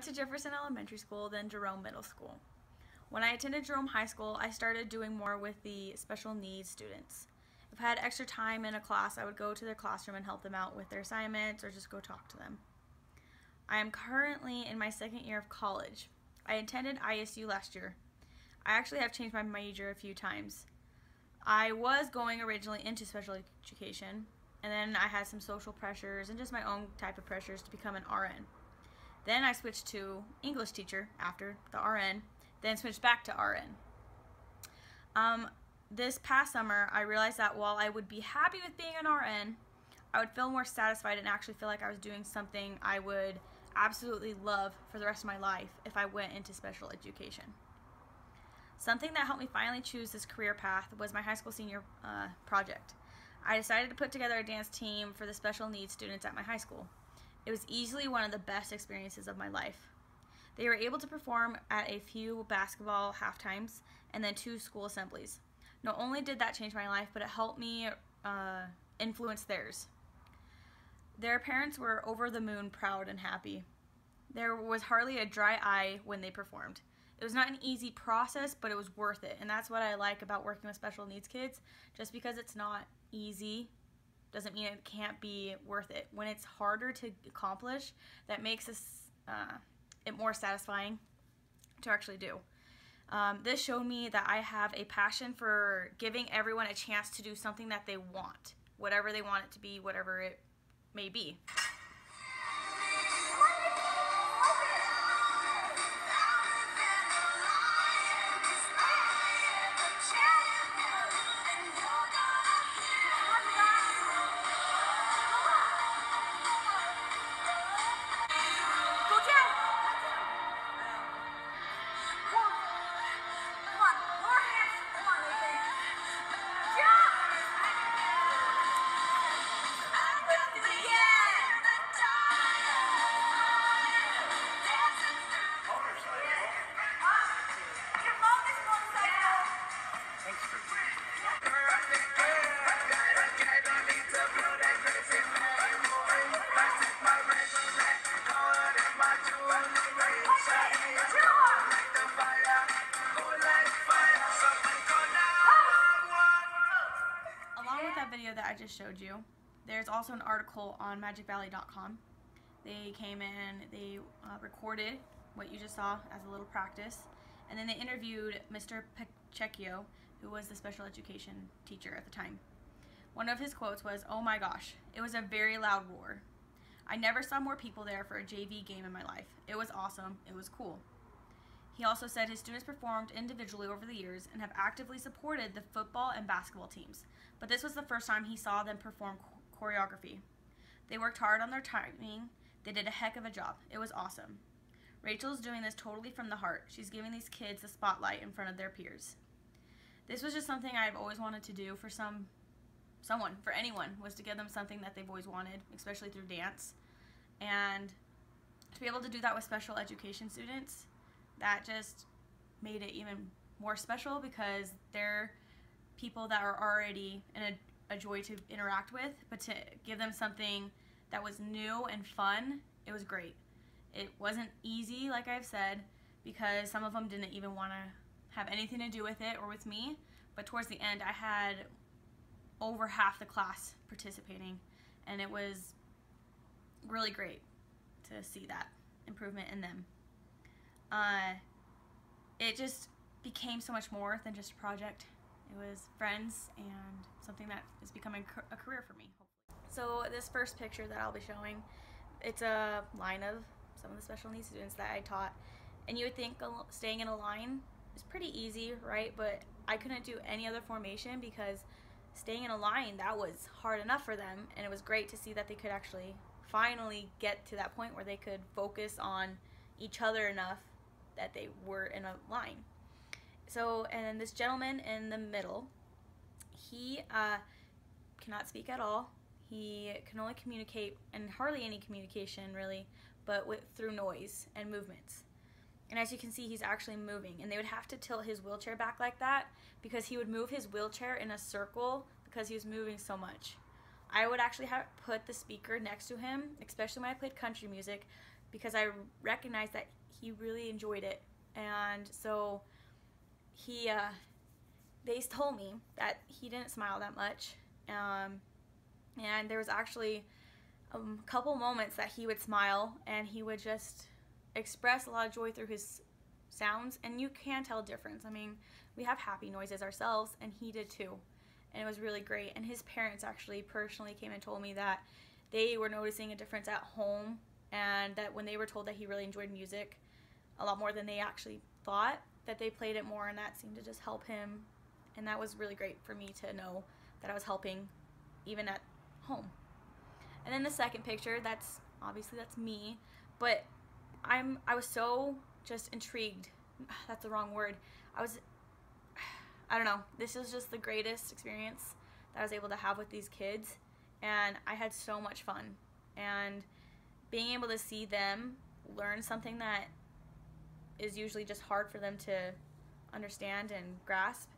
to Jefferson Elementary School, then Jerome Middle School. When I attended Jerome High School, I started doing more with the special needs students. If I had extra time in a class, I would go to their classroom and help them out with their assignments or just go talk to them. I am currently in my second year of college. I attended ISU last year. I actually have changed my major a few times. I was going originally into special education, and then I had some social pressures and just my own type of pressures to become an RN. Then I switched to English teacher after the RN, then switched back to RN. This past summer, I realized that while I would be happy with being an RN, I would feel more satisfied and actually feel like I was doing something I would absolutely love for the rest of my life if I went into special education. Something that helped me finally choose this career path was my high school senior project. I decided to put together a dance team for the special needs students at my high school. It was easily one of the best experiences of my life. They were able to perform at a few basketball halftimes and then 2 school assemblies. Not only did that change my life, but it helped me influence theirs. Their parents were over the moon proud and happy. There was hardly a dry eye when they performed. It was not an easy process, but it was worth it, and that's what I like about working with special needs kids. Just because it's not easy doesn't mean it can't be worth it. When it's harder to accomplish, that makes it more satisfying to actually do. This showed me that I have a passion for giving everyone a chance to do something that they want, whatever they want it to be, whatever it may be. That I just showed you, there's also an article on magicvalley.com. They came in, they recorded what you just saw as a little practice, and then they interviewed Mr. Pacecchio, who was the special education teacher at the time. One of his quotes was, "Oh my gosh, it was a very loud roar. I never saw more people there for a JV game in my life. It was awesome, it was cool." He also said his students performed individually over the years and have actively supported the football and basketball teams, but this was the first time he saw them perform choreography. They worked hard on their timing. They did a heck of a job. It was awesome. Rachel's doing this totally from the heart. She's giving these kids the spotlight in front of their peers. This was just something I've always wanted to do for for anyone, was to give them something that they've always wanted, especially through dance. And to be able to do that with special education students, that just made it even more special, because they're people that are already a joy to interact with, but to give them something that was new and fun, it was great. It wasn't easy, like I've said, because some of them didn't even want to have anything to do with it or with me, but towards the end I had over half the class participating, and it was really great to see that improvement in them. It just became so much more than just a project. It was friends and something that is becoming a career for me, hopefully. So this first picture that I'll be showing, it's a line of some of the special needs students that I taught. And you would think staying in a line is pretty easy, right? But I couldn't do any other formation, because staying in a line, that was hard enough for them. And it was great to see that they could actually finally get to that point where they could focus on each other enough that they were in a line. So, and then this gentleman in the middle, he cannot speak at all. He can only communicate, and hardly any communication really, but through noise and movements. And as you can see, he's actually moving, and they would have to tilt his wheelchair back like that, because he would move his wheelchair in a circle because he was moving so much. I would actually put the speaker next to him, especially when I played country music, because I recognized that he really enjoyed it. And so they told me that he didn't smile that much, and there was actually a couple moments that he would smile and he would just express a lot of joy through his sounds, and you can tell a difference. I mean, we have happy noises ourselves, and he did too, and it was really great. And his parents actually personally came and told me that they were noticing a difference at home, and that when they were told that he really enjoyed music a lot more than they actually thought, that they played it more, and that seemed to just help him. And that was really great for me to know that I was helping even at home. And then the second picture, that's me, but I was so just intrigued. That's the wrong word. I don't know. This is just the greatest experience that I was able to have with these kids, and I had so much fun. And being able to see them learn something that is usually just hard for them to understand and grasp,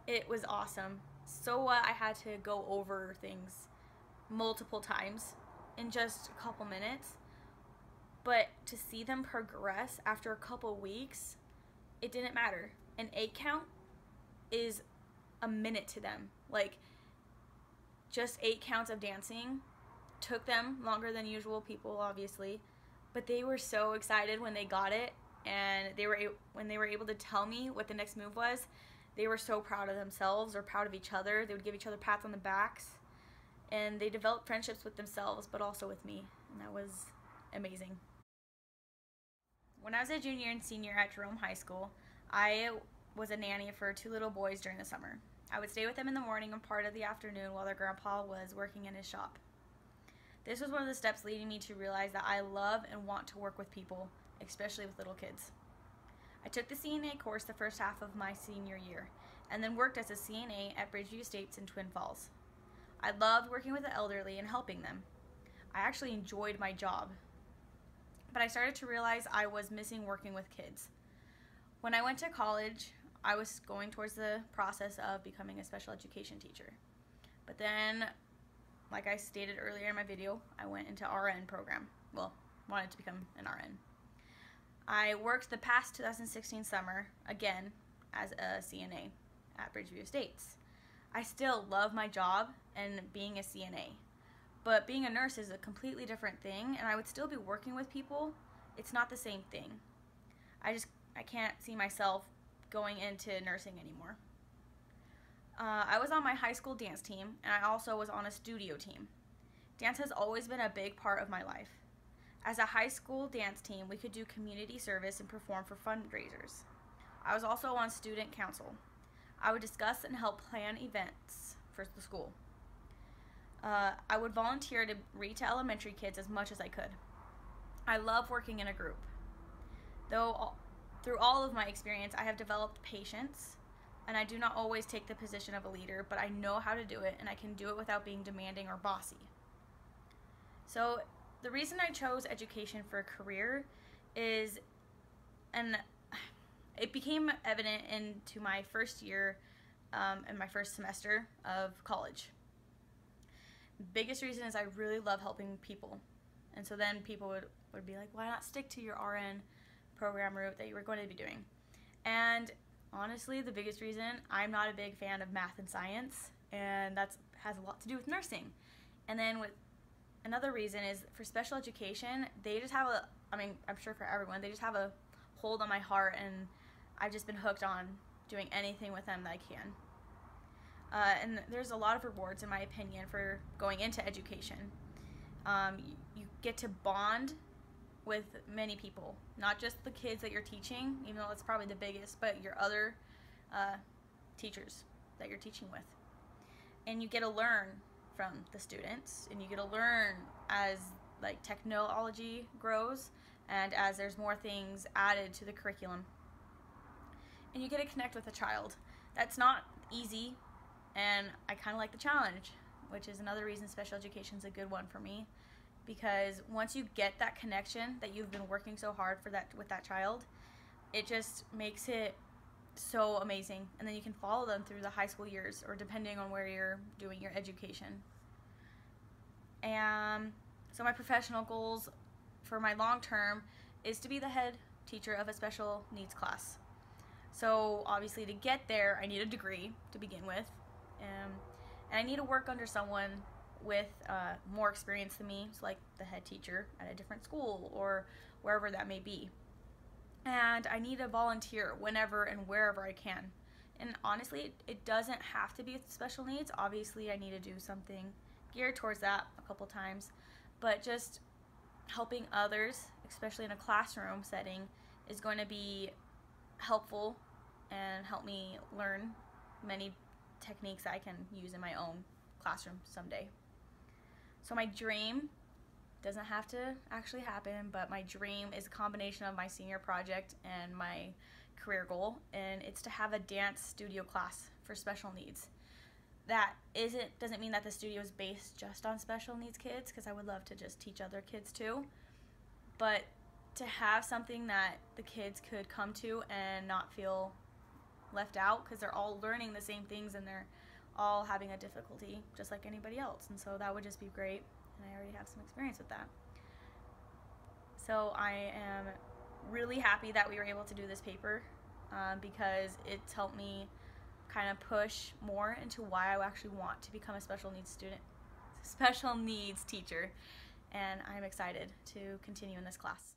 it was awesome. So I had to go over things multiple times in just a couple minutes, but to see them progress after a couple weeks, it didn't matter. An 8 count is a minute to them. Like, just 8 counts of dancing took them longer than usual people, obviously, but they were so excited when they got it, and when they were able to tell me what the next move was, they were so proud of themselves or proud of each other. They would give each other pats on the backs, and they developed friendships with themselves but also with me, and that was amazing. When I was a junior and senior at Jerome High School, I was a nanny for 2 little boys during the summer. I would stay with them in the morning and part of the afternoon while their grandpa was working in his shop. This was one of the steps leading me to realize that I love and want to work with people, especially with little kids. I took the CNA course the first half of my senior year, and then worked as a CNA at Bridgeview Estates in Twin Falls. I loved working with the elderly and helping them. I actually enjoyed my job, but I started to realize I was missing working with kids. When I went to college, I was going towards the process of becoming a special education teacher. But then, like I stated earlier in my video, I went into RN program. Well, wanted to become an RN. I worked the past 2016 summer, again, as a CNA at Bridgeview Estates. I still love my job and being a CNA, but being a nurse is a completely different thing, and I would still be working with people. It's not the same thing. I can't see myself going into nursing anymore. I was on my high school dance team, and I also was on a studio team. Dance has always been a big part of my life. As a high school dance team, we could do community service and perform for fundraisers. I was also on student council. I would discuss and help plan events for the school. I would volunteer to read to elementary kids as much as I could. I love working in a group. Through all of my experience, I have developed patience, and I do not always take the position of a leader, but I know how to do it, and I can do it without being demanding or bossy. So the reason I chose education for a career is, and it became evident into my first year and my first semester of college. The biggest reason is I really love helping people. And so then people would be like, why not stick to your RN program route that you were going to be doing? And honestly, the biggest reason, I'm not a big fan of math and science, and that has a lot to do with nursing. And then another reason is for special education, they just have I'm sure for everyone, they just have a hold on my heart, and I've just been hooked on doing anything with them that I can. And there's a lot of rewards, in my opinion, for going into education. You get to bond with many people, not just the kids that you're teaching, even though that's probably the biggest, but your other teachers that you're teaching with. And you get to learn from the students, and you get to learn as like technology grows and as there's more things added to the curriculum. And you get to connect with a child. That's not easy, and I kind of like the challenge, which is another reason special education is a good one for me, because once you get that connection that you've been working so hard for with that child, it just makes it so amazing. And then you can follow them through the high school years, or depending on where you're doing your education. And so my professional goals for my long term is to be the head teacher of a special needs class. So obviously to get there, I need a degree to begin with, and I need to work under someone with more experience than me, so like the head teacher at a different school or wherever that may be. And I need to volunteer whenever and wherever I can. And honestly, it doesn't have to be with special needs. Obviously, I need to do something geared towards that a couple times, but just helping others, especially in a classroom setting, is going to be helpful and help me learn many techniques that I can use in my own classroom someday. So my dream doesn't have to actually happen, but my dream is a combination of my senior project and my career goal, and it's to have a dance studio class for special needs. That doesn't mean that the studio is based just on special needs kids, because I would love to just teach other kids too, but to have something that the kids could come to and not feel left out, because they're all learning the same things and they're all having a difficulty just like anybody else, and so that would just be great, and I already have some experience with that. So I am really happy that we were able to do this paper because it's helped me kind of push more into why I actually want to become a special needs teacher, and I'm excited to continue in this class.